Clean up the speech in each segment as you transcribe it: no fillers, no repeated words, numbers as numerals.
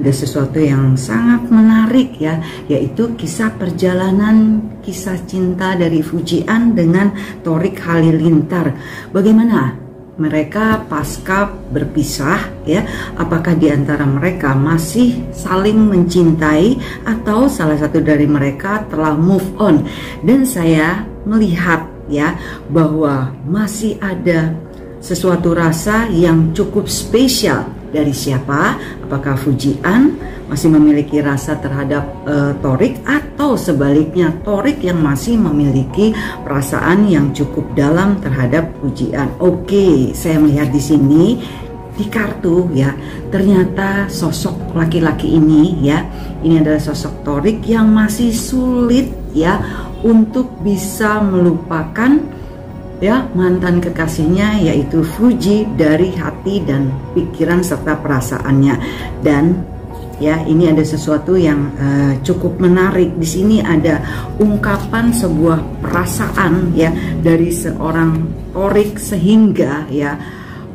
ada sesuatu yang sangat menarik ya, yaitu kisah perjalanan kisah cinta dari Fujian dengan Thorik Halilintar. Bagaimana mereka pasca berpisah ya? Apakah di antara mereka masih saling mencintai atau salah satu dari mereka telah move on? Dan saya melihat ya bahwa masih ada sesuatu rasa yang cukup spesial. Dari siapa? Apakah Fujian masih memiliki rasa terhadap Thorik, atau sebaliknya Thorik yang masih memiliki perasaan yang cukup dalam terhadap Fujian? Oke, saya melihat di sini di kartu ya, ternyata sosok laki-laki ini ya, ini adalah sosok Thorik yang masih sulit ya untuk bisa melupakan ya mantan kekasihnya, yaitu Fuji, dari hati dan pikiran serta perasaannya. Dan ya, ini ada sesuatu yang cukup menarik. Di sini ada ungkapan sebuah perasaan ya dari seorang Thorik, sehingga ya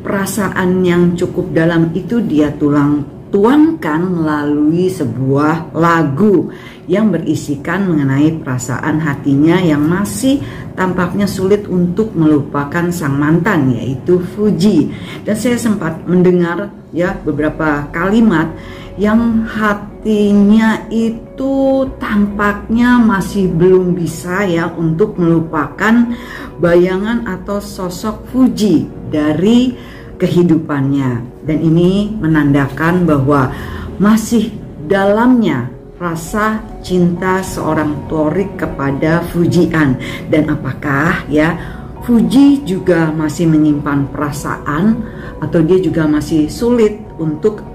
perasaan yang cukup dalam itu dia tuangkan melalui sebuah lagu yang berisikan mengenai perasaan hatinya yang masih tampaknya sulit untuk melupakan sang mantan, yaitu Fuji. Dan saya sempat mendengar ya beberapa kalimat yang hatinya itu tampaknya masih belum bisa ya untuk melupakan bayangan atau sosok Fuji dari kehidupannya. Dan ini menandakan bahwa masih dalamnya rasa cinta seorang Thorik kepada Fujian. Dan apakah ya Fuji juga masih menyimpan perasaan, atau dia juga masih sulit untuk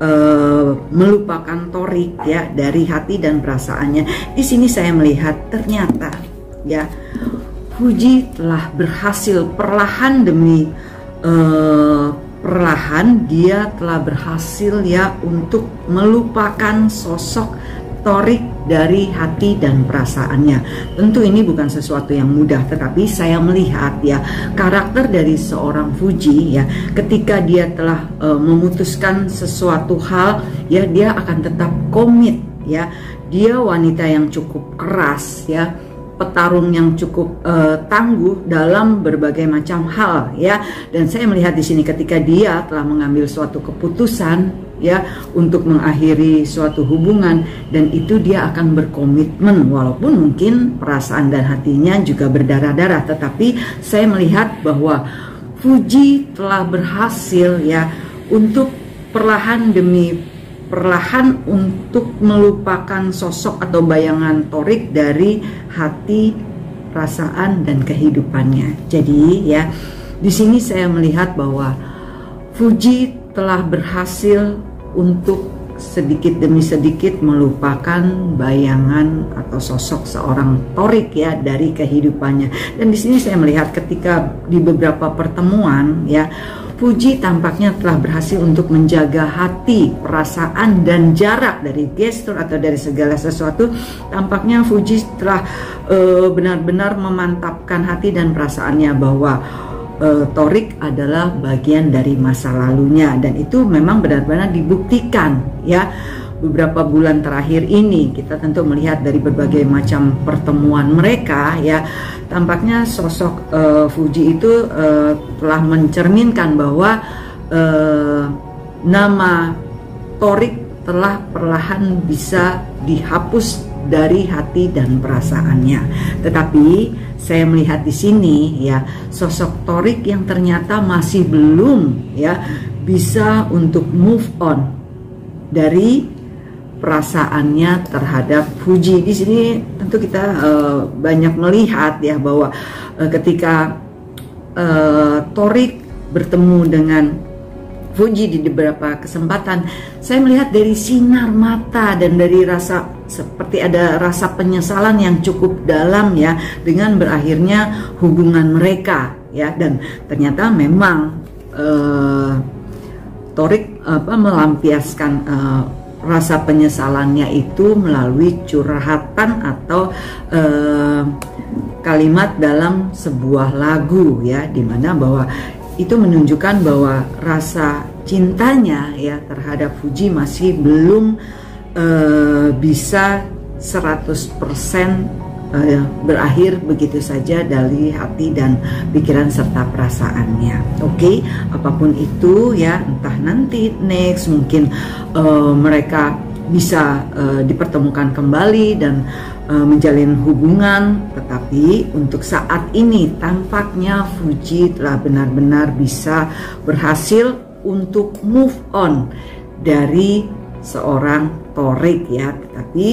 melupakan Thorik ya dari hati dan perasaannya? Di sini saya melihat ternyata ya Fuji telah berhasil perlahan demi perlahan dia telah berhasil ya untuk melupakan sosok Thorik dari hati dan perasaannya. Tentu ini bukan sesuatu yang mudah, tetapi saya melihat ya karakter dari seorang Fuji ya, ketika dia telah memutuskan sesuatu hal ya, dia akan tetap komit ya. Dia wanita yang cukup keras ya, petarung yang cukup tangguh dalam berbagai macam hal ya. Dan saya melihat di sini ketika dia telah mengambil suatu keputusan ya untuk mengakhiri suatu hubungan, dan itu dia akan berkomitmen walaupun mungkin perasaan dan hatinya juga berdarah-darah. Tetapi saya melihat bahwa Fuji telah berhasil ya untuk perlahan demi perlahan untuk melupakan sosok atau bayangan Thorik dari hati, perasaan dan kehidupannya. Jadi ya di sini saya melihat bahwa Fuji telah berhasil untuk sedikit demi sedikit melupakan bayangan atau sosok seorang Thorik ya dari kehidupannya. Dan di sini saya melihat ketika di beberapa pertemuan ya, Fuji tampaknya telah berhasil untuk menjaga hati, perasaan dan jarak dari gestur atau dari segala sesuatu. Tampaknya Fuji telah benar-benar memantapkan hati dan perasaannya bahwa Thorik adalah bagian dari masa lalunya, dan itu memang benar-benar dibuktikan ya beberapa bulan terakhir ini. Kita tentu melihat dari berbagai macam pertemuan mereka ya, tampaknya sosok Fuji itu telah mencerminkan bahwa nama Thorik telah perlahan bisa dihapus dari hati dan perasaannya. Tetapi saya melihat di sini ya sosok Thorik yang ternyata masih belum ya bisa untuk move on dari perasaannya terhadap Fuji. Di sini tentu kita banyak melihat ya bahwa ketika Thorik bertemu dengan Fuji di beberapa kesempatan, saya melihat dari sinar mata dan dari rasa seperti ada rasa penyesalan yang cukup dalam ya dengan berakhirnya hubungan mereka ya. Dan ternyata memang Thorik melampiaskan rasa penyesalannya itu melalui curhatan atau kalimat dalam sebuah lagu ya, dimana bahwa itu menunjukkan bahwa rasa cintanya ya terhadap Fuji masih belum bisa 100% berakhir begitu saja dari hati dan pikiran serta perasaannya. Oke, apapun itu ya, entah nanti next mungkin mereka bisa dipertemukan kembali dan menjalin hubungan, tetapi untuk saat ini tampaknya Fuji telah benar-benar bisa berhasil untuk move on dari seorang Thorik ya, tetapi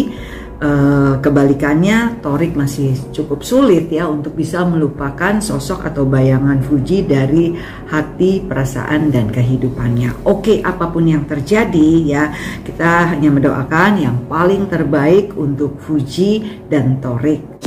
kebalikannya Thorik masih cukup sulit ya untuk bisa melupakan sosok atau bayangan Fuji dari hati, perasaan, dan kehidupannya. Oke, apapun yang terjadi ya, kita hanya mendoakan yang paling terbaik untuk Fuji dan Thorik.